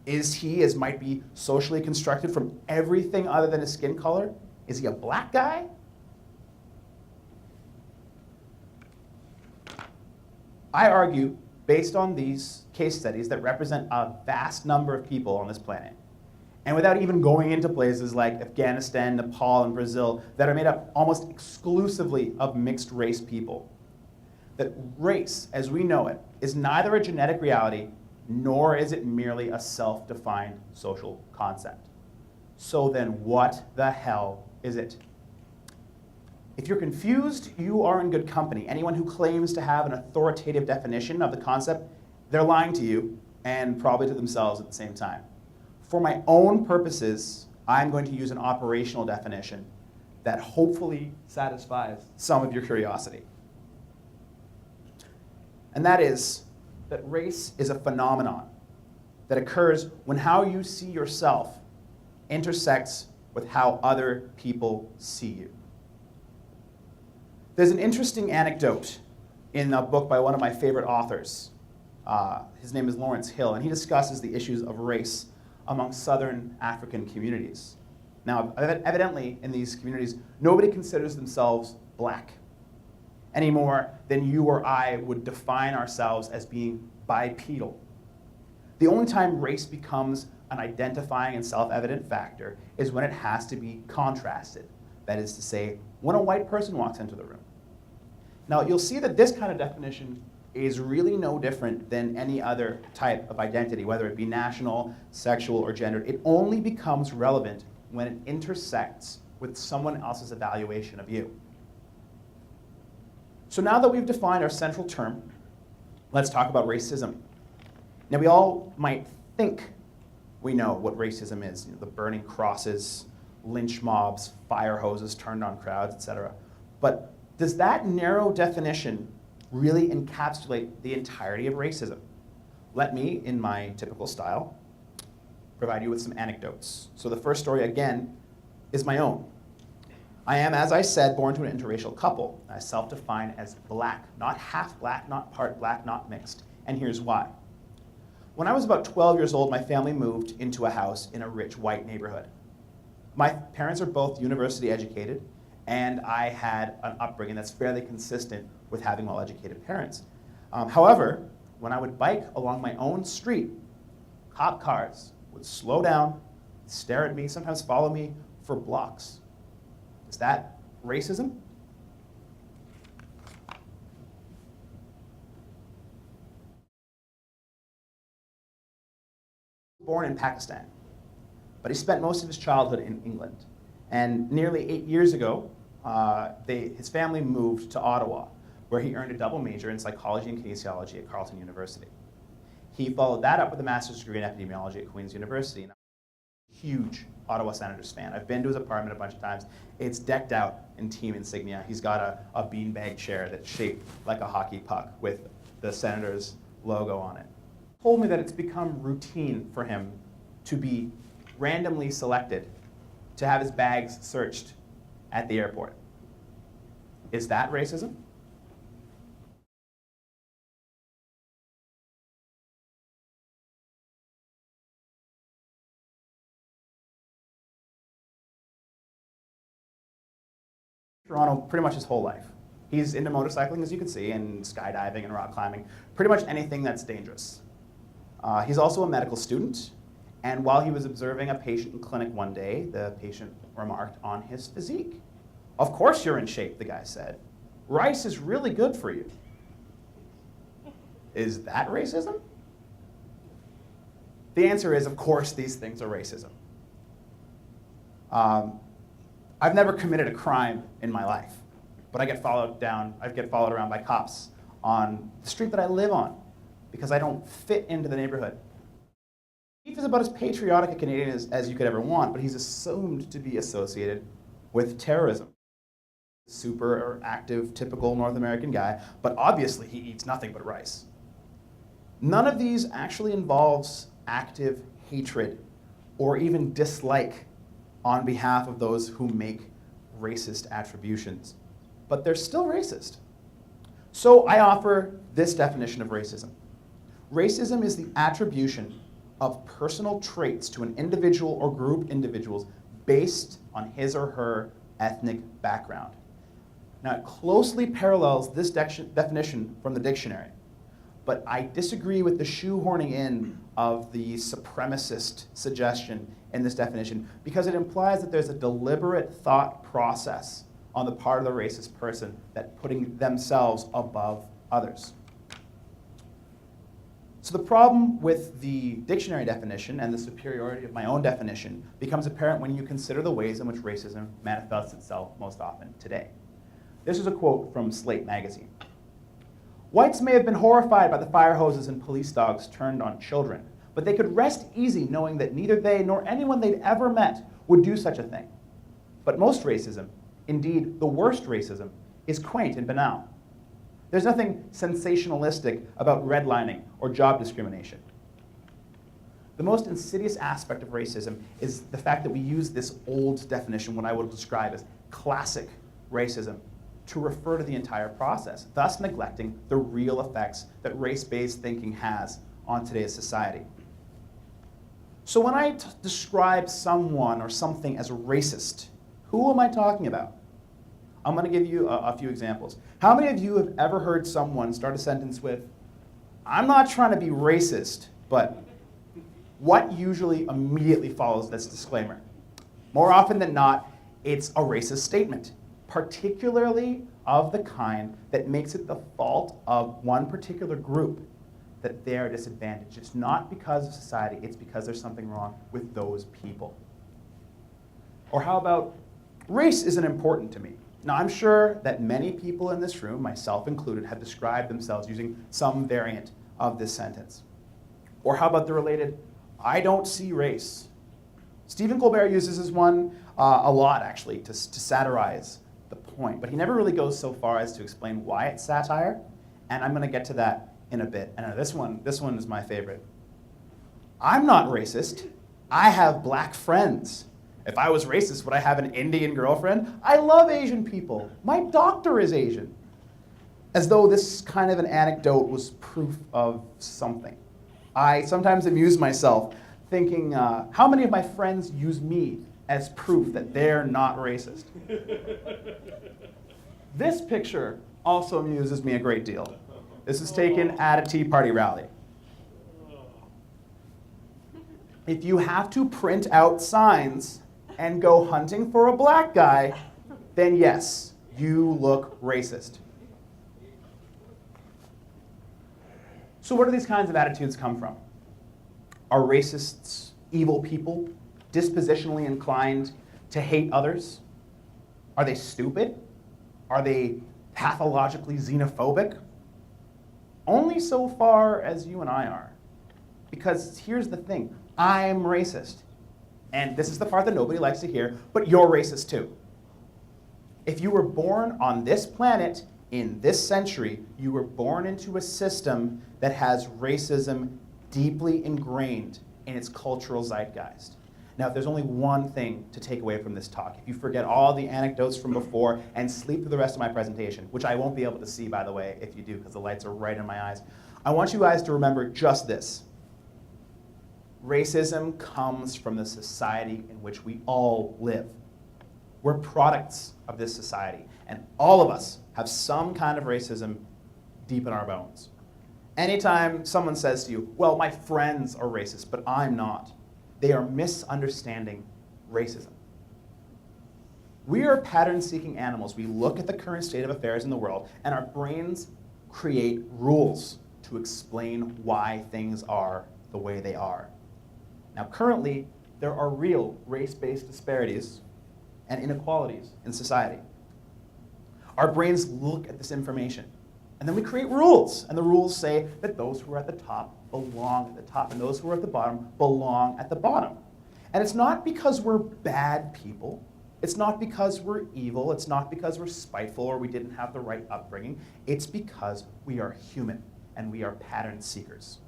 Is he, as might be socially constructed from everything other than his skin color? Is he a black guy? I argue, based on these case studies that represent a vast number of people on this planet, and without even going into places like Afghanistan, Nepal, and Brazil that are made up almost exclusively of mixed race people, that race, as we know it, is neither a genetic reality nor is it merely a self-defined social concept. So then what the hell is it? If you're confused, you are in good company. Anyone who claims to have an authoritative definition of the concept, they're lying to you and probably to themselves at the same time. For my own purposes, I'm going to use an operational definition that hopefully satisfies some of your curiosity. And that is that race is a phenomenon that occurs when how you see yourself intersects with how other people see you. There's an interesting anecdote in a book by one of my favorite authors. His name is Lawrence Hill, and he discusses the issues of race among Southern African communities. Now, evidently, in these communities, nobody considers themselves black any more than you or I would define ourselves as being bipedal. The only time race becomes an identifying and self-evident factor is when it has to be contrasted. That is to say, when a white person walks into the room. Now, you'll see that this kind of definition is really no different than any other type of identity, whether it be national, sexual, or gendered. It only becomes relevant when it intersects with someone else's evaluation of you. So now that we've defined our central term, let's talk about racism. Now, we all might think we know what racism is, the burning crosses, lynch mobs, fire hoses turned on crowds, etc. But does that narrow definition really encapsulate the entirety of racism? Let me, in my typical style, provide you with some anecdotes. So the first story, again, is my own. I am, as I said, born to an interracial couple. I self-define as black, not half black, not part black, not mixed. And here's why. When I was about 12 years old, my family moved into a house in a rich white neighborhood. My parents are both university educated, and I had an upbringing that's fairly consistent with having well-educated parents. However, when I would bike along my own street, cop cars would slow down, stare at me, sometimes follow me for blocks. Is that racism? Born in Pakistan, but he spent most of his childhood in England. And nearly 8 years ago, his family moved to Ottawa, where he earned a double major in psychology and kinesiology at Carleton University. He followed that up with a master's degree in epidemiology at Queen's University. And I'm a huge Ottawa Senators fan. I've been to his apartment a bunch of times. It's decked out in team insignia. He's got a beanbag chair that's shaped like a hockey puck with the Senators logo on it. He told me that it's become routine for him to be randomly selected to have his bags searched at the airport. Is that racism? Toronto pretty much his whole life. He's into motorcycling, as you can see, and skydiving and rock climbing, pretty much anything that's dangerous. He's also a medical student, and while he was observing a patient in clinic one day, the patient remarked on his physique. "Of course you're in shape," the guy said. "Rice is really good for you." Is that racism? The answer is, of course, these things are racism. I've never committed a crime in my life, but I get followed around by cops on the street that I live on because I don't fit into the neighborhood. Keith is about as patriotic a Canadian as you could ever want, but he's assumed to be associated with terrorism. Super active, typical North American guy, but obviously he eats nothing but rice. None of these actually involves active hatred or even dislike on behalf of those who make racist attributions, but they're still racist. So I offer this definition of racism. Racism is the attribution of personal traits to an individual or group individuals based on his or her ethnic background. Now, it closely parallels this definition from the dictionary, but I disagree with the shoehorning in of the supremacist suggestion in this definition because it implies that there's a deliberate thought process on the part of the racist person that putting themselves above others. So the problem with the dictionary definition and the superiority of my own definition becomes apparent when you consider the ways in which racism manifests itself most often today. This is a quote from Slate magazine. Whites may have been horrified by the fire hoses and police dogs turned on children, but they could rest easy knowing that neither they nor anyone they'd ever met would do such a thing. But most racism, indeed the worst racism, is quaint and banal. There's nothing sensationalistic about redlining or job discrimination. The most insidious aspect of racism is the fact that we use this old definition, what I would describe as classic racism, to refer to the entire process, thus neglecting the real effects that race-based thinking has on today's society. So when I describe someone or something as racist, who am I talking about? I'm going to give you a few examples. How many of you have ever heard someone start a sentence with, "I'm not trying to be racist, but," what usually immediately follows this disclaimer? More often than not, it's a racist statement, particularly of the kind that makes it the fault of one particular group that they are disadvantaged. It's not because of society, it's because there's something wrong with those people. Or how about, "Race isn't important to me." Now, I'm sure that many people in this room, myself included, have described themselves using some variant of this sentence. Or how about the related, "I don't see race." Stephen Colbert uses this one a lot, actually, to satirize the point, but he never really goes so far as to explain why it's satire, and I'm going to get to that in a bit. And this one is my favorite. "I'm not racist. I have black friends. If I was racist, would I have an Indian girlfriend? I love Asian people. My doctor is Asian." As though this kind of an anecdote was proof of something. I sometimes amuse myself thinking, how many of my friends use me as proof that they're not racist? This picture also amuses me a great deal. This is taken at a Tea Party rally. If you have to print out signs and go hunting for a black guy, then yes, you look racist. So where do these kinds of attitudes come from? Are racists evil people, dispositionally inclined to hate others? Are they stupid? Are they pathologically xenophobic? Only so far as you and I are. Because here's the thing, I'm racist. And this is the part that nobody likes to hear, but you're racist too. If you were born on this planet in this century, you were born into a system that has racism deeply ingrained in its cultural zeitgeist. Now, if there's only one thing to take away from this talk, if you forget all the anecdotes from before and sleep through the rest of my presentation, which I won't be able to see, by the way, if you do, because the lights are right in my eyes, I want you guys to remember just this. Racism comes from the society in which we all live. We're products of this society, and all of us have some kind of racism deep in our bones. Anytime someone says to you, "Well, my friends are racist, but I'm not," they are misunderstanding racism. We are pattern-seeking animals. We look at the current state of affairs in the world, and our brains create rules to explain why things are the way they are. Now, currently, there are real race-based disparities and inequalities in society. Our brains look at this information, and then we create rules. And the rules say that those who are at the top belong at the top, and those who are at the bottom belong at the bottom. And it's not because we're bad people. It's not because we're evil. It's not because we're spiteful or we didn't have the right upbringing. It's because we are human, and we are pattern seekers.